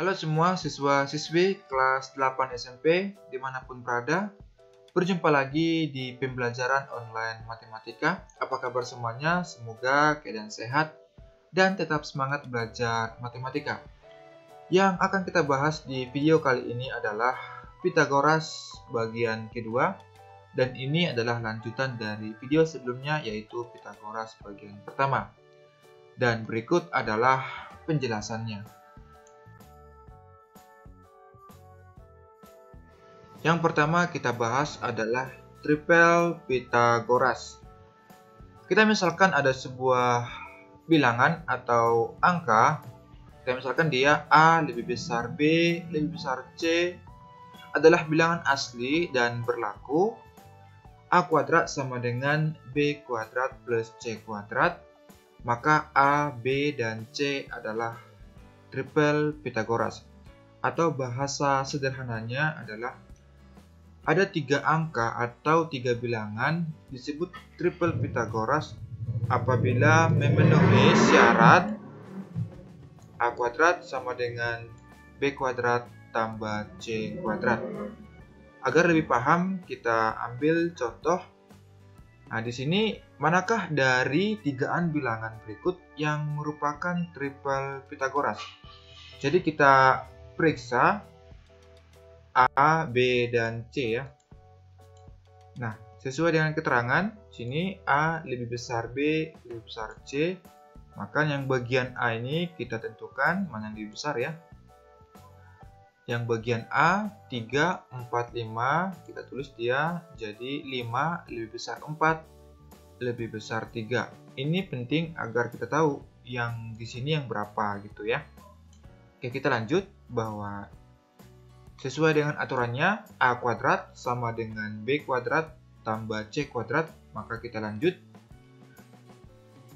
Halo semua siswa-siswi kelas 8 SMP dimanapun berada. Berjumpa lagi di pembelajaran online matematika. Apa kabar semuanya? Semoga keadaan sehat dan tetap semangat belajar matematika. Yang akan kita bahas di video kali ini adalah Pitagoras bagian kedua. Dan ini adalah lanjutan dari video sebelumnya, yaitu Pitagoras bagian pertama. Dan berikut adalah penjelasannya. Yang pertama kita bahas adalah triple Pitagoras. Kita misalkan ada sebuah bilangan atau angka. Kita misalkan dia A lebih besar B lebih besar C adalah bilangan asli dan berlaku. A kuadrat sama dengan B kuadrat plus C kuadrat. Maka A, B, dan C adalah triple Pitagoras. Atau bahasa sederhananya adalah ada 3 angka atau 3 bilangan disebut triple Pitagoras apabila memenuhi syarat A kuadrat sama dengan B kuadrat tambah C kuadrat. Agar lebih paham, kita ambil contoh. Nah, di sini manakah dari 3an bilangan berikut yang merupakan triple Pitagoras? Jadi kita periksa A, B, dan C ya. Nah, sesuai dengan keterangan, sini A lebih besar B, lebih besar C. Maka yang bagian A ini kita tentukan mana yang lebih besar ya. Yang bagian A 3, 4, 5, kita tulis dia jadi 5 lebih besar 4, lebih besar 3. Ini penting agar kita tahu yang di sini yang berapa gitu ya. Oke, kita lanjut bahwa sesuai dengan aturannya, A kuadrat sama dengan B kuadrat tambah C kuadrat, maka kita lanjut.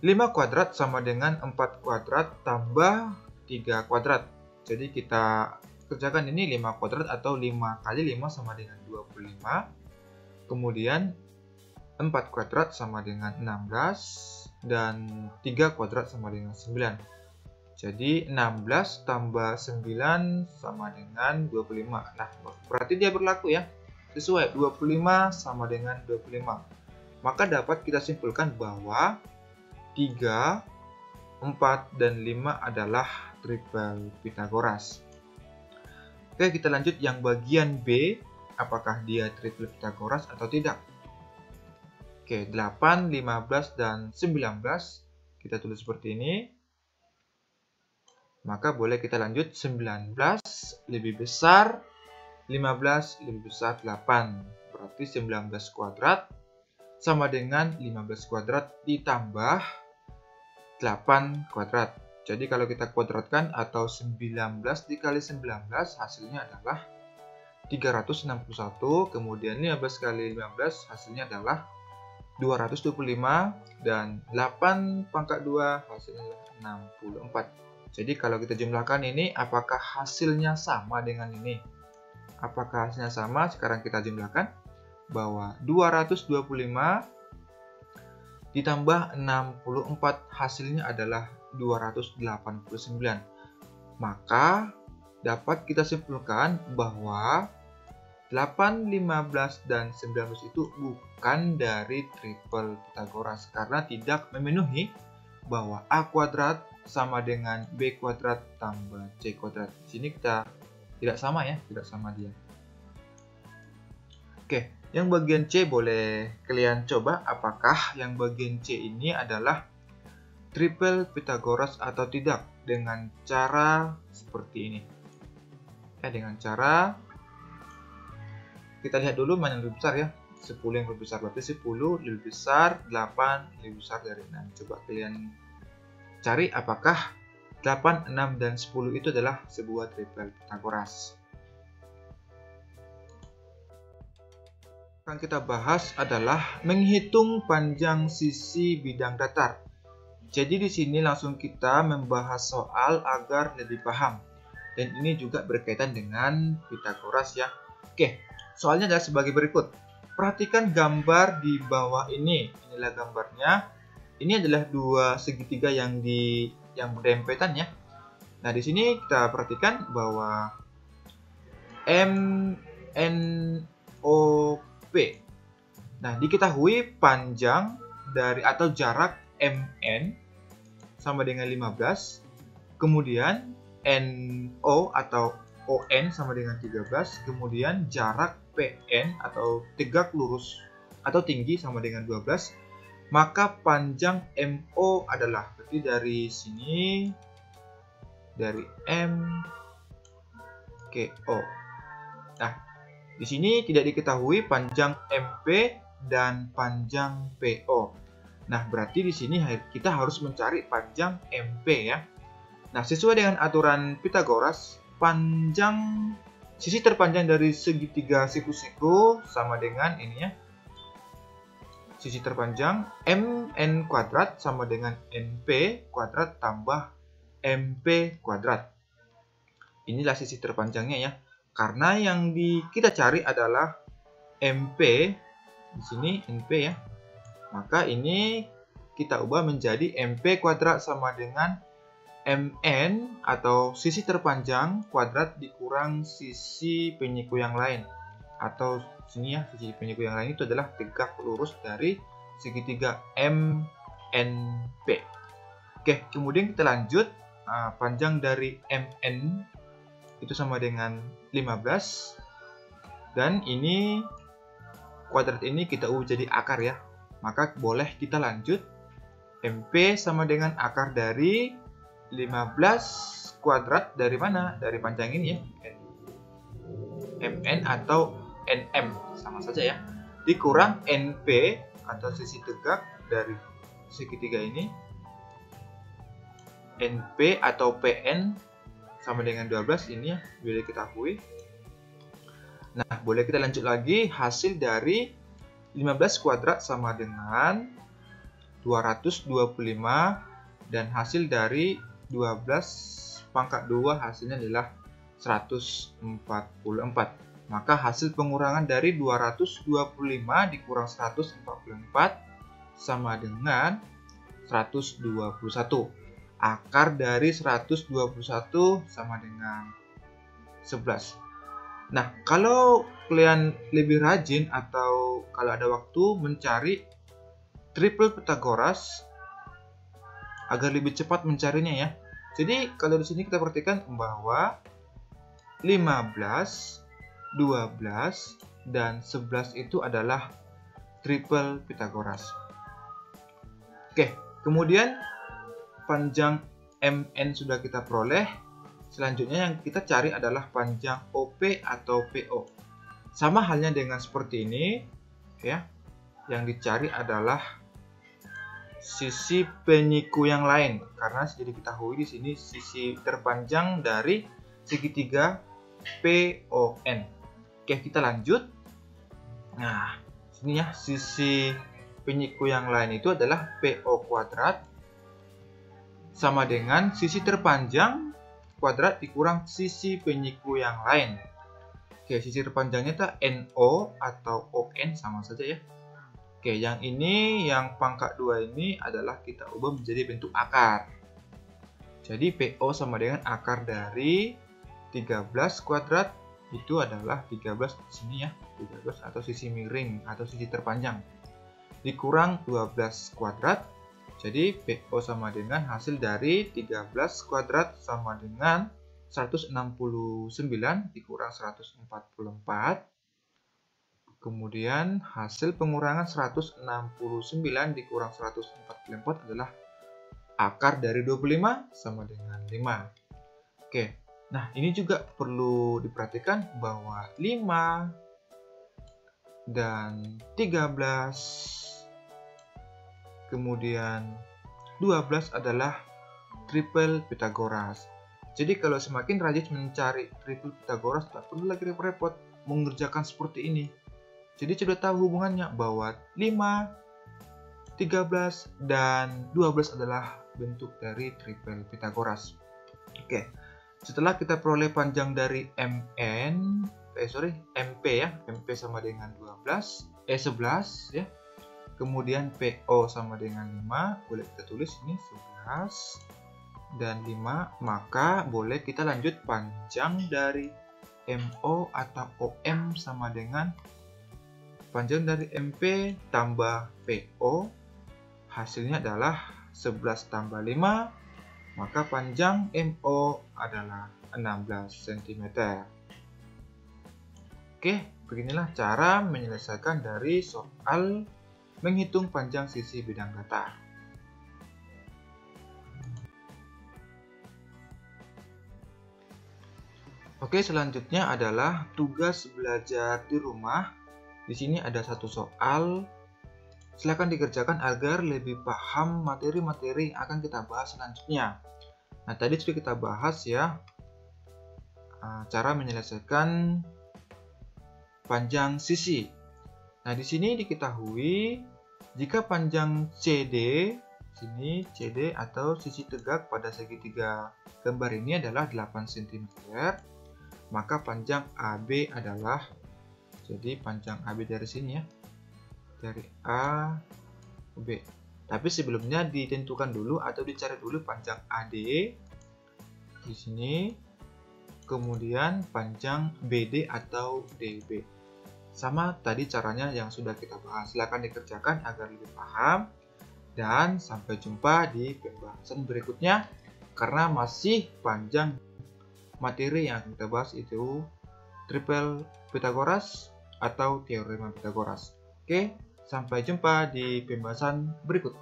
5 kuadrat sama dengan 4 kuadrat tambah 3 kuadrat. Jadi kita kerjakan ini 5 kuadrat atau 5 kali 5 sama dengan 25. Kemudian 4 kuadrat sama dengan 16 dan 3 kuadrat sama dengan 9. Jadi 16 tambah 9 sama dengan 25. Nah, berarti dia berlaku ya. Sesuai 25 sama dengan 25. Maka dapat kita simpulkan bahwa 3, 4, dan 5 adalah triple Pitagoras. Oke, kita lanjut yang bagian B. Apakah dia triple Pitagoras atau tidak? Oke, 8, 15, dan 19. Kita tulis seperti ini. Maka boleh kita lanjut 19 lebih besar 15 lebih besar 8. Berarti 19 kuadrat sama dengan 15 kuadrat ditambah 8 kuadrat. Jadi kalau kita kuadratkan atau 19 dikali 19 hasilnya adalah 361. Kemudian 15 kali 15 hasilnya adalah 225. Dan 8 pangkat 2 hasilnya adalah 64. Jadi kalau kita jumlahkan ini, apakah hasilnya sama dengan ini? Apakah hasilnya sama? Sekarang kita jumlahkan bahwa 225 ditambah 64 hasilnya adalah 289. Maka dapat kita simpulkan bahwa 8, 15, dan 19 itu bukan dari triple Pitagoras karena tidak memenuhi bahwa A kuadrat sama dengan B kuadrat tambah C kuadrat. Di sini kita tidak sama ya, tidak sama dia. Oke, yang bagian C boleh kalian coba apakah yang bagian C ini adalah triple Pitagoras atau tidak dengan cara seperti ini. Ya, dengan cara kita lihat dulu mana yang lebih besar ya. 10 yang lebih besar, berarti 10 lebih besar 8 lebih besar dari 6. Coba kalian cari apakah 8, 6, dan 10 itu adalah sebuah triple Pitagoras. Yang kita bahas adalah menghitung panjang sisi bidang datar. Jadi di sini langsung kita membahas soal agar lebih paham. Dan ini juga berkaitan dengan Pitagoras ya. Oke, soalnya adalah sebagai berikut. Perhatikan gambar di bawah ini. Inilah gambarnya. Ini adalah dua segitiga yang berdempetan ya. Nah, di sini kita perhatikan bahwa MNOP. Nah, diketahui panjang dari atau jarak MN sama dengan 15, kemudian NO atau ON sama dengan 13, kemudian jarak PN atau tegak lurus atau tinggi sama dengan 12, maka panjang MO adalah, berarti dari sini, dari M ke O. Nah, di sini tidak diketahui panjang MP dan panjang PO. Nah, berarti di sini kita harus mencari panjang MP ya. Nah, sesuai dengan aturan Pythagoras, sisi terpanjang dari segitiga siku-siku sama dengan ini ya. Sisi terpanjang MN kuadrat sama dengan NP kuadrat tambah MP kuadrat. Inilah sisi terpanjangnya ya. Karena yang kita cari adalah MP, di sini NP ya. Maka ini kita ubah menjadi MP kuadrat sama dengan MN atau sisi terpanjang kuadrat dikurang sisi penyiku yang lain. Atau sini ya, sisi penyiku yang lain itu adalah tegak lurus dari segitiga MNP. Oke, kemudian kita lanjut. Panjang dari MN itu sama dengan 15, dan ini kuadrat ini kita ubah jadi akar ya. Maka boleh kita lanjut. MP sama dengan akar dari 15 kuadrat dari mana? Dari panjang ini ya, MN atau NM, sama saja ya, dikurang NP atau sisi tegak dari segitiga ini, NP atau PN sama dengan 12, ini ya, boleh kita ketahui. Nah, boleh kita lanjut lagi. Hasil dari 15 kuadrat sama dengan 225, dan hasil dari 12 pangkat 2 hasilnya adalah 144. Maka hasil pengurangan dari 225 dikurang 144 sama dengan 121. Akar dari 121 sama dengan 11. Nah, kalau kalian lebih rajin atau kalau ada waktu mencari triple Pythagoras agar lebih cepat mencarinya ya. Jadi kalau di sini kita perhatikan bahwa 15, 12, dan 11 itu adalah triple Pythagoras. Oke, kemudian panjang MN sudah kita peroleh. Selanjutnya yang kita cari adalah panjang OP atau PO. Sama halnya dengan seperti ini ya. Yang dicari adalah sisi penyiku yang lain, karena sudah diketahui di sini sisi terpanjang dari segitiga PON. Oke, kita lanjut. Nah, sini ya, sisi penyiku yang lain itu adalah PO kuadrat sama dengan sisi terpanjang kuadrat dikurang sisi penyiku yang lain. Oke, sisi terpanjangnya itu NO atau ON, sama saja ya. Oke, yang ini, yang pangkat 2 ini adalah kita ubah menjadi bentuk akar. Jadi PO sama dengan akar dari 13 kuadrat, itu adalah 13 di sini ya, 13 atau sisi miring atau sisi terpanjang, dikurang 12 kuadrat. Jadi PO sama dengan hasil dari 13 kuadrat sama dengan 169 dikurang 144. Kemudian hasil pengurangan 169 dikurang 144 adalah akar dari 25 sama dengan 5. Oke, nah ini juga perlu diperhatikan bahwa 5 dan 13 kemudian 12 adalah triple Pythagoras. Jadi kalau semakin rajin mencari triple Pythagoras, tak perlu lagi repot-repot mengerjakan seperti ini. Jadi sudah tahu hubungannya bahwa 5, 13, dan 12 adalah bentuk dari triple Pythagoras. Oke, setelah kita peroleh panjang dari MP ya, MP sama dengan 11 ya. Kemudian PO sama dengan 5, boleh kita tulis ini 11. dan 5, maka boleh kita lanjut panjang dari MO atau OM sama dengan panjang dari MP tambah PO. Hasilnya adalah 11 tambah 5, maka panjang MO adalah 16 cm. Oke, beginilah cara menyelesaikan dari soal menghitung panjang sisi bidang datar. Oke, selanjutnya adalah tugas belajar di rumah. Di sini ada satu soal. Silakan dikerjakan agar lebih paham materi-materi yang akan kita bahas selanjutnya. Nah, tadi sudah kita bahas ya, cara menyelesaikan panjang sisi. Nah, di sini diketahui jika panjang CD, sini CD atau sisi tegak pada segitiga gambar ini adalah 8 cm, maka panjang AB adalah, jadi panjang AB dari sini ya, dari A ke B. Tapi sebelumnya ditentukan dulu atau dicari dulu panjang AD di sini, kemudian panjang BD atau DB. Sama tadi caranya yang sudah kita bahas. Silakan dikerjakan agar lebih paham, dan sampai jumpa di pembahasan berikutnya karena masih panjang materi yang kita bahas itu triple Pythagoras atau teorema Pythagoras. Oke, sampai jumpa di pembahasan berikut.